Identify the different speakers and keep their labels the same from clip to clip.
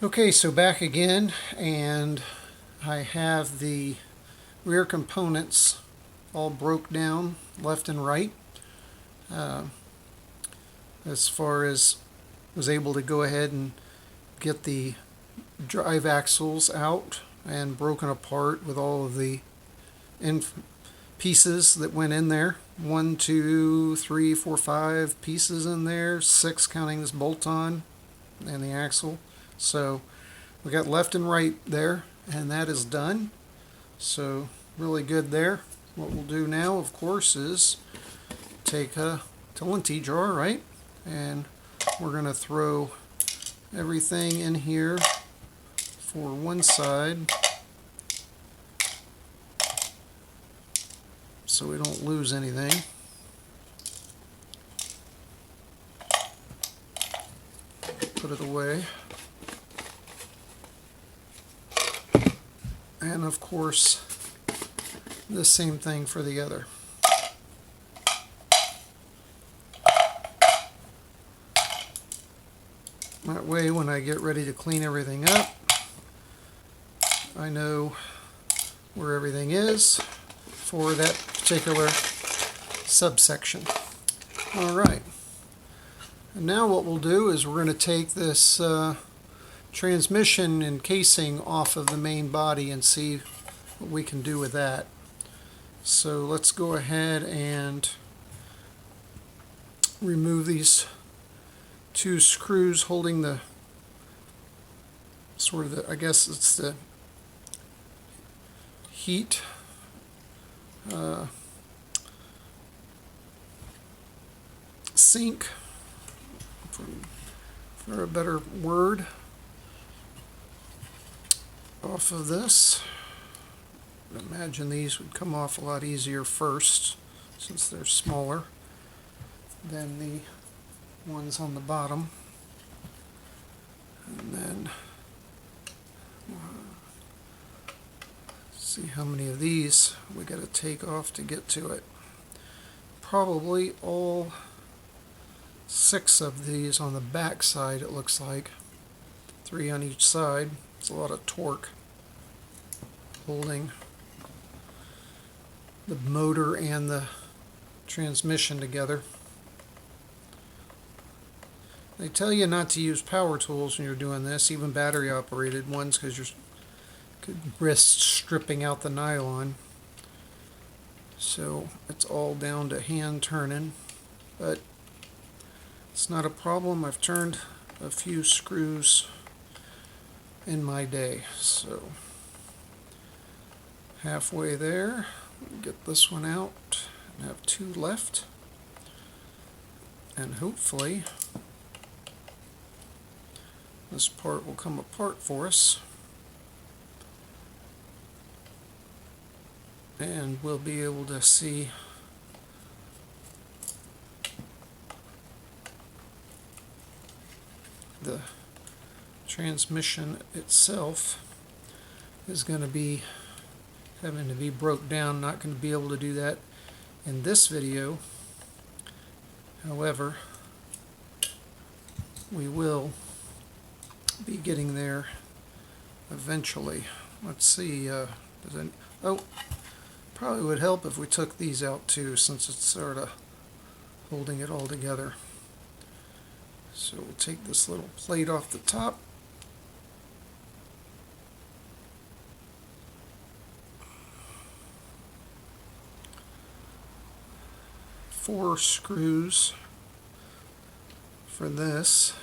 Speaker 1: Okay, so back again, and I have the rear components all broke down left and right. Uh, as far as was able to go ahead and get the drive axles out and broken apart with all of the pieces that went in there. 1, 2, 3, 4, 5 pieces in there, 6 counting this bolt on and the axle. So we got left and right there, and that is done. So really good there. What we'll do now, of course, is take a T jar, right? And we're going to throw everything in here for one side so we don't lose anything. Put it away. And of course, the same thing for the other. That way, when I get ready to clean everything up, I know where everything is for that particular subsection. All right. And now what we'll do is we're going to take this transmission and casing off of the main body and see what we can do with that. So let's go ahead and remove these 2 screws holding the sort of the, I guess it's the heat sink, for a better word, off of this. I imagine these would come off a lot easier first since they're smaller than the ones on the bottom. And then see how many of these we got to take off to get to it. Probably all 6 of these on the back side, it looks like. 3 on each side. It's a lot of torque holding the motor and the transmission together. They tell you not to use power tools when you're doing this, even battery operated ones, because you could risk stripping out the nylon. So it's all down to hand turning, but it's not a problem. I've turned a few screws in my day. So halfway there, get this one out and have 2 left, and hopefully this part will come apart for us and we'll be able to see the transmission itself is going to be having to be broke down. Not going to be able to do that in this video. However, we will be getting there eventually. Let's see, probably would help if we took these out too, since it's sort of holding it all together. So we'll take this little plate off the top. Four screws for this.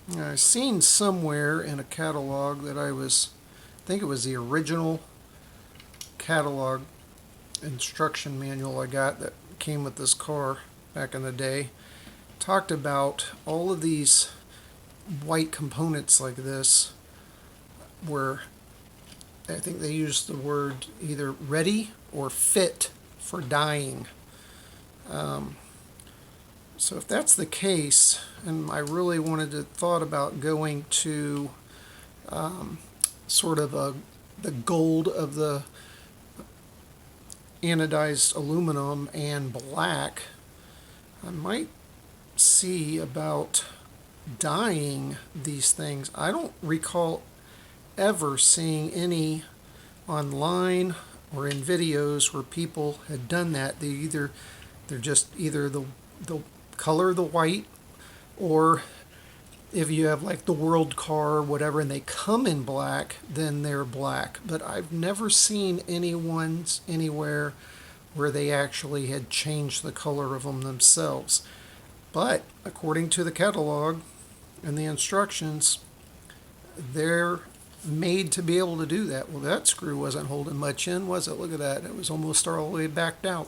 Speaker 1: Now, I've seen somewhere in a catalog that I think it was the original catalog instruction manual I got that came with this car back in the day, talked about all of these white components like this were, I think they used the word either ready or fit for dyeing. So if that's the case, and I really thought about going to sort of the gold of the anodized aluminum and black, I might see about dyeing these things. I don't recall ever seeing any online or in videos where people had done that. They're just either the color the white, or if you have like the world car or whatever and they come in black, then they're black. But I've never seen anyone's anywhere where they actually had changed the color of them themselves. But according to the catalog and the instructions, they're made to be able to do that. Well, that screw wasn't holding much in, was it? Look at that. It was almost all the way backed out.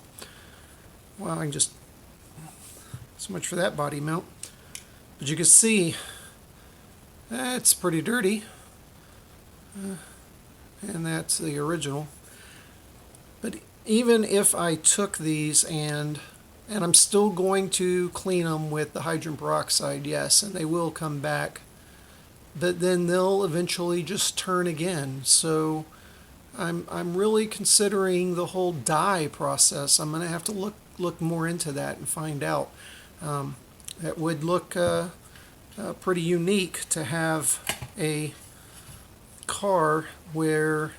Speaker 1: Well, I can just... So much for that body mount. But you can see it's pretty dirty. And that's the original. But even if I took these and I'm still going to clean them with the hydrogen peroxide, yes, and they will come back. But then they'll eventually just turn again. So I'm really considering the whole dye process. I'm going to have to look more into that and find out. It would look pretty unique to have a car where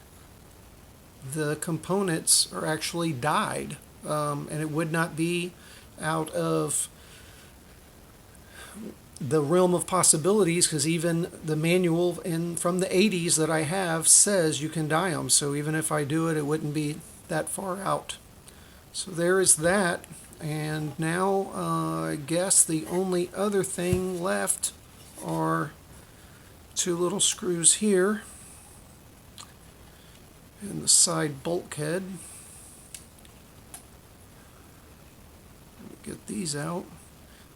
Speaker 1: the components are actually dyed, and it would not be out of the realm of possibilities, because even the manual from the 80s that I have says you can dye them. So even if I do it, it wouldn't be that far out. So there is that. And now I guess the only other thing left are two little screws here and the side bulkhead. Get these out.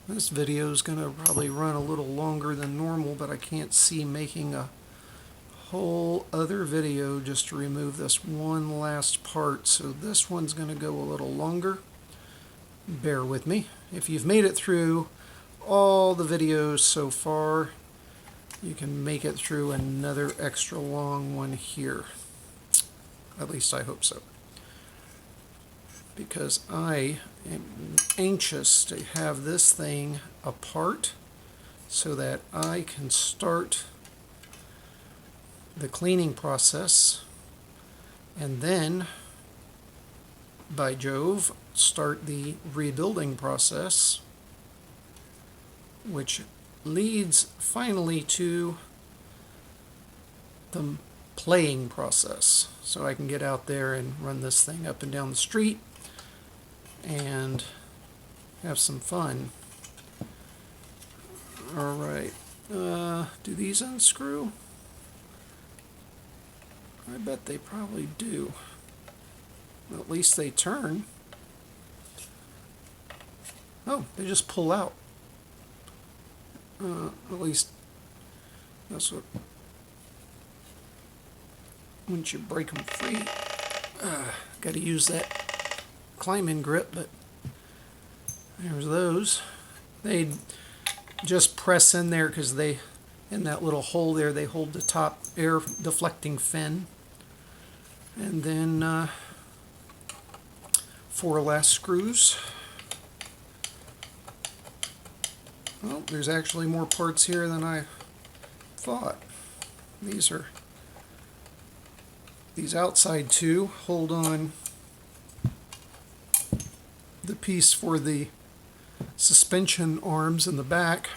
Speaker 1: This video is going to probably run a little longer than normal, but I can't see making a whole other video just to remove this one last part. So this one's going to go a little longer. Bear with me. If you've made it through all the videos so far, you can make it through another extra long one here. At least I hope so. Because I am anxious to have this thing apart so that I can start the cleaning process and then, by Jove, start the rebuilding process, which leads finally to the playing process. So I can get out there and run this thing up and down the street and have some fun. Alright, do these unscrew? I bet they probably do. At least they turn. Oh, they just pull out. At least that's what... Once you break them free, got to use that climbing grip, but there's those. They just press in there because they, in that little hole there, they hold the top air deflecting fin. And then 4 last screws. Well, there's actually more parts here than I thought. These outside two hold on the piece for the suspension arms in the back.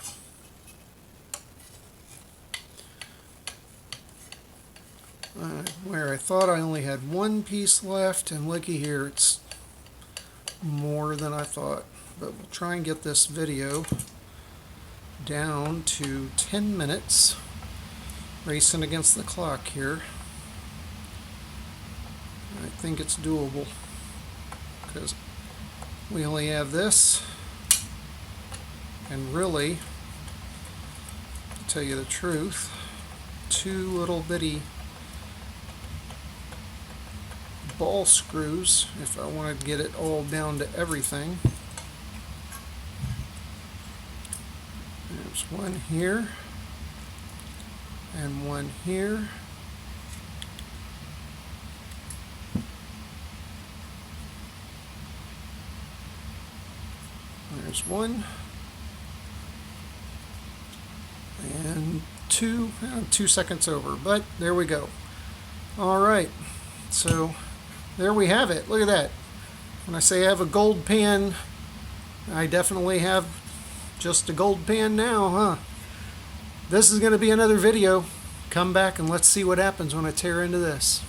Speaker 1: Where I thought I only had one piece left, and looky here, it's more than I thought. But we'll try and get this video down to 10 minutes. Racing against the clock here. I think it's doable because we only have this, and really, to tell you the truth, 2 little bitty ball screws if I wanted to get it all down to everything. There's one here and one here. There's one. 2 seconds over, but there we go. All right, so there we have it. Look at that. When I say I have a gold pan, I definitely have just a gold pan now, huh? This is going to be another video. Come back and let's see what happens when I tear into this.